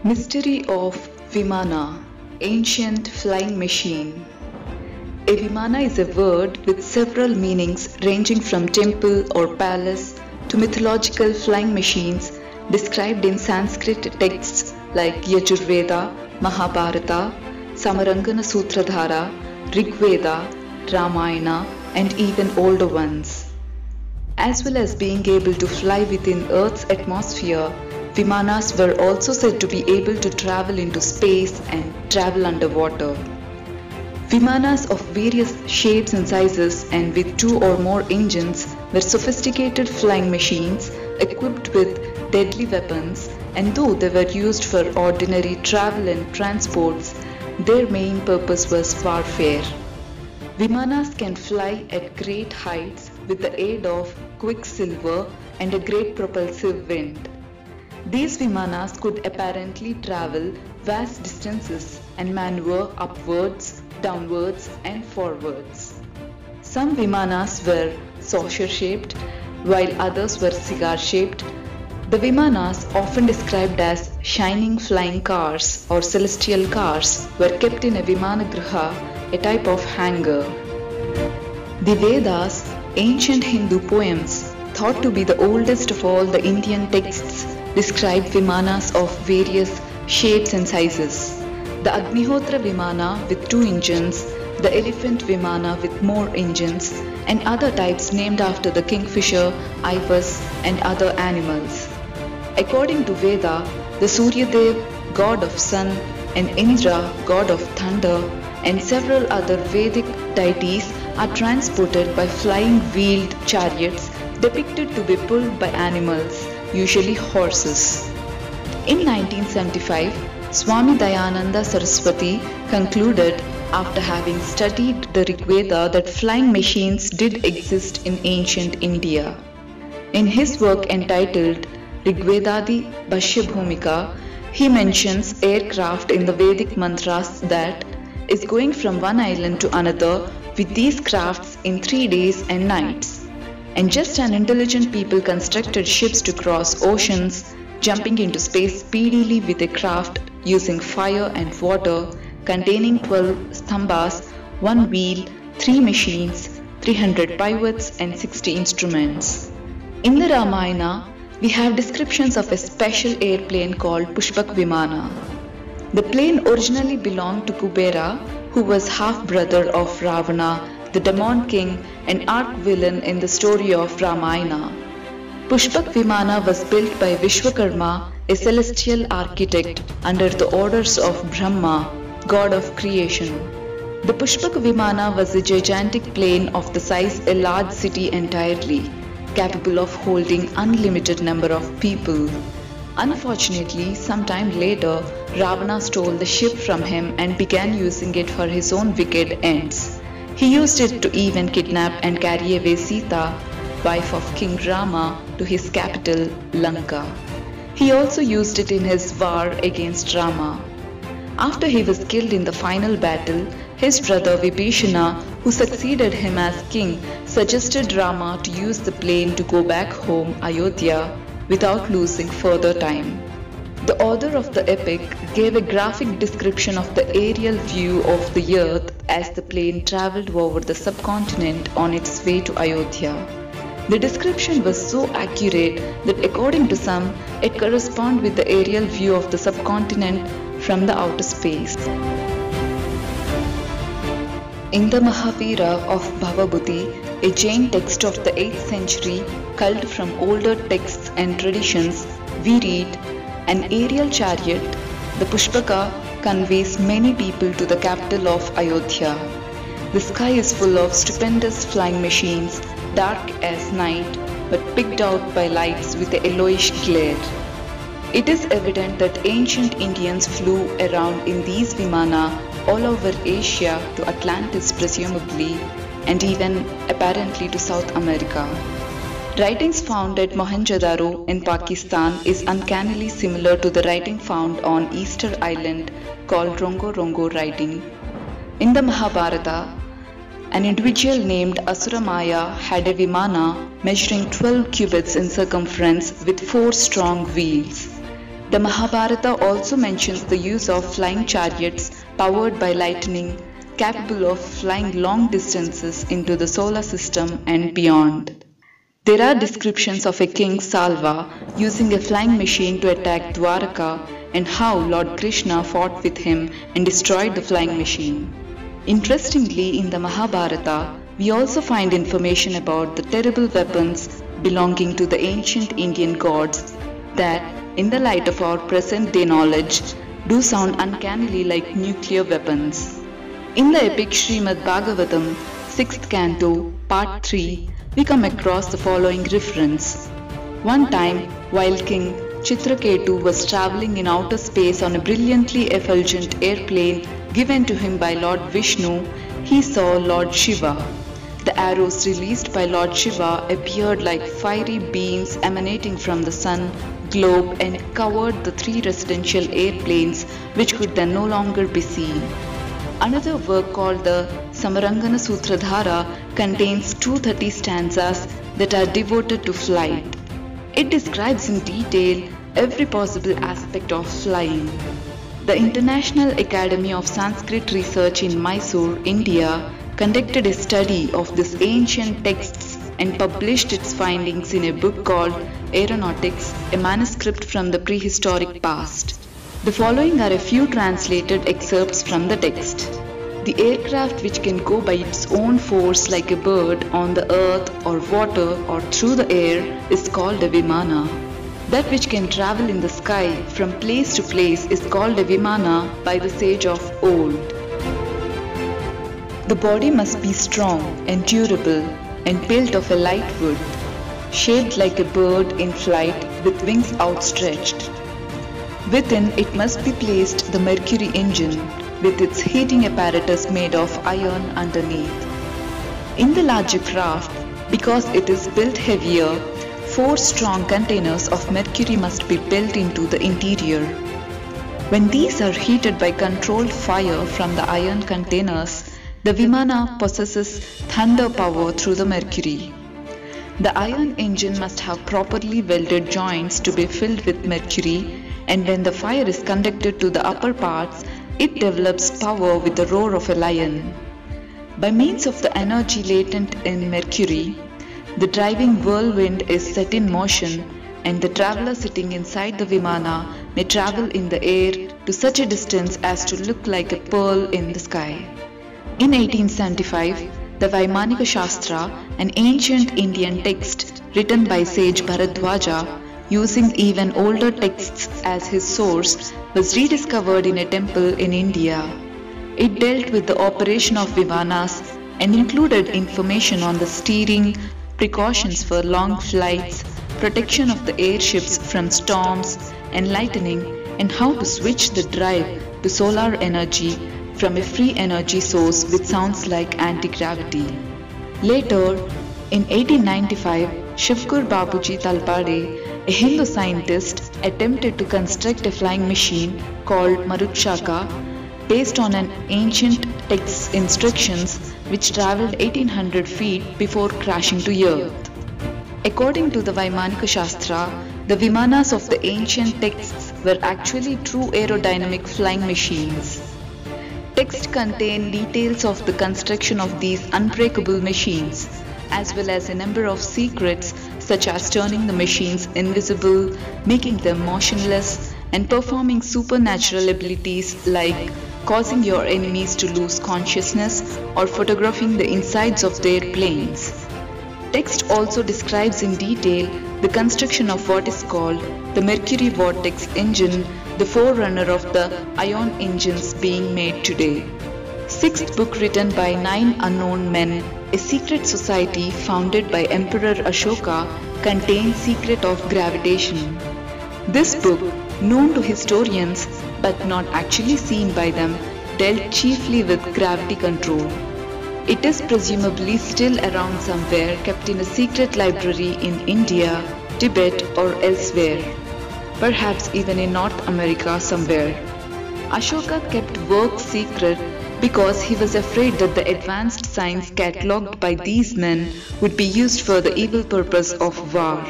Mystery of Vimana, ancient flying machine. A Vimana is a word with several meanings ranging from temple or palace to mythological flying machines described in Sanskrit texts like Yajurveda, Mahabharata, Samarangana Sutradhara, Rigveda, Ramayana, and even older ones. As well as being able to fly within Earth's atmosphere, Vimanas were also said to be able to travel into space and travel underwater. Vimanas of various shapes and sizes and with two or more engines were sophisticated flying machines equipped with deadly weapons, and though they were used for ordinary travel and transports, their main purpose was warfare. Vimanas can fly at great heights with the aid of quicksilver and a great propulsive wind. These Vimanas could apparently travel vast distances and maneuver upwards, downwards, and forwards. Some Vimanas were saucer-shaped, while others were cigar-shaped. The Vimanas, often described as shining flying cars or celestial cars, were kept in a Vimanagriha, a type of hangar. The Vedas, ancient Hindu poems, thought to be the oldest of all the Indian texts, describe Vimanas of various shapes and sizes. The Agnihotra Vimana with two engines, the Elephant Vimana with more engines, and other types named after the kingfisher, ibis, and other animals. According to Veda, the Suryadev, god of sun, and Indra, god of thunder, and several other Vedic deities are transported by flying wheeled chariots depicted to be pulled by animals, usually horses. In 1975, Swami Dayananda Saraswati concluded, after having studied the Rigveda, that flying machines did exist in ancient India. In his work entitled Rigvedadi Bhashya Bhumika, he mentions aircraft in the Vedic mantras that is going from one island to another with these crafts in 3 days and nights. And just as intelligent people constructed ships to cross oceans, jumping into space speedily with a craft using fire and water, containing 12 stambhas, 1 wheel, 3 machines, 300 pivots, and 60 instruments. In the Ramayana, we have descriptions of a special airplane called Pushpak Vimana. The plane originally belonged to Kubera, who was half-brother of Ravana, the demon king and arch-villain in the story of Ramayana. Pushpak Vimana was built by Vishwakarma, a celestial architect under the orders of Brahma, god of creation. The Pushpak Vimana was a gigantic plane of the size a large city entirely, capable of holding unlimited number of people. Unfortunately, sometime later, Ravana stole the ship from him and began using it for his own wicked ends. He used it to even kidnap and carry away Sita, wife of King Rama, to his capital, Lanka. He also used it in his war against Rama. After he was killed in the final battle, his brother Vibhishana, who succeeded him as king, suggested Rama to use the plane to go back home, Ayodhya, without losing further time. The author of the epic gave a graphic description of the aerial view of the earth as the plane travelled over the subcontinent on its way to Ayodhya. The description was so accurate that according to some, it corresponded with the aerial view of the subcontinent from the outer space. In the Mahavira of Bhavabhuti, a Jain text of the 8th century, culled from older texts and traditions, we read, an aerial chariot, the Pushpaka, conveys many people to the capital of Ayodhya. The sky is full of stupendous flying machines, dark as night, but picked out by lights with a yellowish glare. It is evident that ancient Indians flew around in these Vimana all over Asia to Atlantis presumably, and even apparently to South America. Writings found at Mohenjo-daro in Pakistan is uncannily similar to the writing found on Easter Island called Rongo Rongo writing. In the Mahabharata, an individual named Asuramaya had a Vimana measuring 12 cubits in circumference with 4 strong wheels. The Mahabharata also mentions the use of flying chariots powered by lightning, capable of flying long distances into the solar system and beyond. There are descriptions of a king Salva using a flying machine to attack Dwaraka and how Lord Krishna fought with him and destroyed the flying machine. Interestingly, in the Mahabharata, we also find information about the terrible weapons belonging to the ancient Indian gods that, in the light of our present-day knowledge, do sound uncannily like nuclear weapons. In the epic Srimad Bhagavatam, 6th Canto, Part 3, we come across the following reference. One time, while King Chitraketu was travelling in outer space on a brilliantly effulgent airplane given to him by Lord Vishnu, he saw Lord Shiva. The arrows released by Lord Shiva appeared like fiery beams emanating from the sun, globe, and covered the 3 residential airplanes, which could then no longer be seen. Another work called the Samarangana Sutradhara contains 230 stanzas that are devoted to flight. It describes in detail every possible aspect of flying. The International Academy of Sanskrit Research in Mysore, India, conducted a study of these ancient texts and published its findings in a book called Aeronautics, a manuscript from the prehistoric past. The following are a few translated excerpts from the text. The aircraft which can go by its own force like a bird on the earth or water or through the air is called a Vimana. That which can travel in the sky from place to place is called a Vimana by the sage of old. The body must be strong and durable and built of a light wood, shaped like a bird in flight with wings outstretched. Within it must be placed the mercury engine with its heating apparatus made of iron underneath. In the larger craft, because it is built heavier, 4 strong containers of mercury must be built into the interior. When these are heated by controlled fire from the iron containers, the Vimana possesses thunder power through the mercury. The iron engine must have properly welded joints to be filled with mercury, and when the fire is conducted to the upper parts, it develops power with the roar of a lion. By means of the energy latent in mercury, the driving whirlwind is set in motion, and the traveller sitting inside the Vimana may travel in the air to such a distance as to look like a pearl in the sky. In 1875, the Vaimanika Shastra, an ancient Indian text written by sage Bharadwaja, using even older texts as his source, was rediscovered in a temple in India. It dealt with the operation of Vimanas and included information on the steering, precautions for long flights, protection of the airships from storms and lightning, and how to switch the drive to solar energy from a free energy source which sounds like anti-gravity. Later, in 1895, Shivkur Babuji Talpade, a Hindu scientist, attempted to construct a flying machine called Marutshaka based on an ancient text's instructions which travelled 1800 feet before crashing to earth. According to the Vaimanika Shastra, the Vimanas of the ancient texts were actually true aerodynamic flying machines. Texts contain details of the construction of these unbreakable machines, as well as a number of secrets such as turning the machines invisible, making them motionless, and performing supernatural abilities like causing your enemies to lose consciousness or photographing the insides of their planes. Text also describes in detail the construction of what is called the Mercury Vortex engine, the forerunner of the ion engines being made today. 6th book written by 9 unknown men, a secret society founded by Emperor Ashoka, contains secret of gravitation. This book, known to historians but not actually seen by them, dealt chiefly with gravity control. It is presumably still around somewhere, kept in a secret library in India, Tibet or elsewhere, perhaps even in North America somewhere. Ashoka kept work secret because he was afraid that the advanced science catalogued by these men would be used for the evil purpose of war.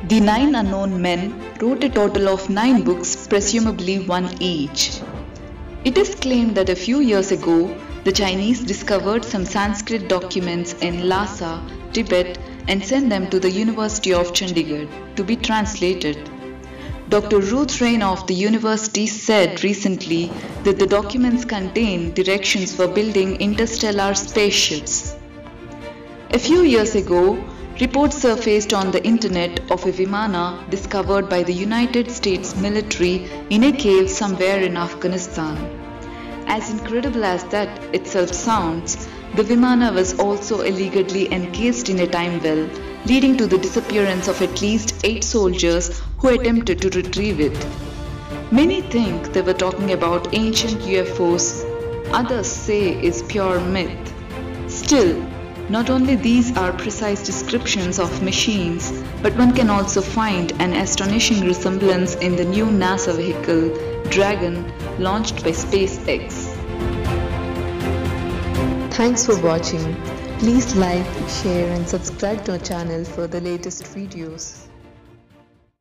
The 9 unknown men wrote a total of 9 books, presumably one each. It is claimed that a few years ago, the Chinese discovered some Sanskrit documents in Lhasa, Tibet, and sent them to the University of Chandigarh to be translated. Dr. Ruth Rain of the university said recently that the documents contain directions for building interstellar spaceships. A few years ago, reports surfaced on the internet of a Vimana discovered by the United States military in a cave somewhere in Afghanistan. As incredible as that itself sounds, the Vimana was also illegally encased in a time well, leading to the disappearance of at least 8 soldiers who attempted to retrieve it. Many think they were talking about ancient UFOs, others say it's pure myth. Still, not only these are precise descriptions of machines, but one can also find an astonishing resemblance in the new NASA vehicle, Dragon, launched by SpaceX. Thanks for watching. Please like, share and subscribe to our channel for the latest videos.